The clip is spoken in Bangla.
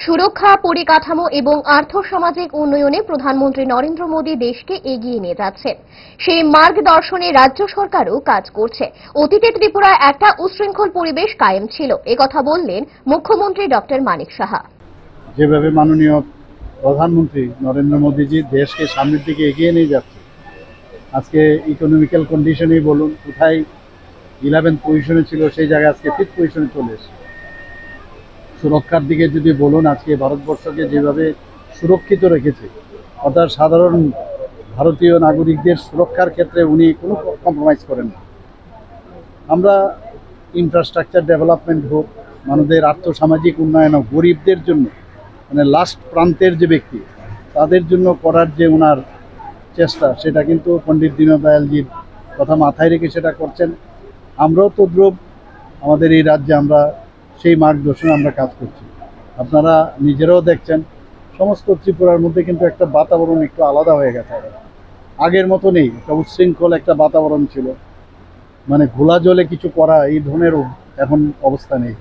সুরক্ষা, পরিকাঠামো এবং আর্থসামাজিক উন্নয়নে প্রধানমন্ত্রী নরেন্দ্র মোদী দেশকে এগিয়ে নিয়ে যাচ্ছেন। সেই মার্গদর্শনে রাজ্য সরকারও কাজ করছে। অতীতে ত্রিপুরায় একটা উচ্ছৃঙ্খল পরিবেশ কায়েম ছিল, একথা বললেন মুখ্যমন্ত্রী ডক্টর মানিক সাহা। যেভাবে মাননীয় প্রধানমন্ত্রী নরেন্দ্র মোদীজি দেশকে সামনের দিকে এগিয়ে নিয়ে যাচ্ছে, আজকে ইকোনমিক্যাল কন্ডিশনেই বলুন, কোথায় 11th পজিশনে ছিল সেই জায়গায় আজকে 5th পজিশনে চলে এসেছে। সুরক্ষার দিকে যদি বলুন, আজকে ভারতবর্ষকে যেভাবে সুরক্ষিত রেখেছে, অর্থাৎ সাধারণ ভারতীয় নাগরিকদের সুরক্ষার ক্ষেত্রে উনি কোনো কম্প্রোমাইজ করেন না। আমরা ইনফ্রাস্ট্রাকচার ডেভেলপমেন্ট হোক, মানুষদের আর্থসামাজিক উন্নয়ন হোক, গরিবদের জন্য মানে লাস্ট প্রান্তের যে ব্যক্তি তাদের জন্য করার যে ওনার চেষ্টা, সেটা কিন্তু পণ্ডিত দীনদয়ালজির কথা মাথায় রেখে সেটা করছেন। আমরাও তদ্রূপ আমাদের এই রাজ্যে আমরা সেই মার্গদর্শনে আমরা কাজ করছি। আপনারা নিজেরাও দেখছেন, সমস্ত ত্রিপুরার মধ্যে কিন্তু একটা বাতাবরণ একটু আলাদা হয়ে গেছে। আগের মতো নেই, একটা উচ্ছৃঙ্খল একটা বাতাবরণ ছিল, মানে ঘোলা জলে কিছু করা এই ধরনের এখন অবস্থা নেই।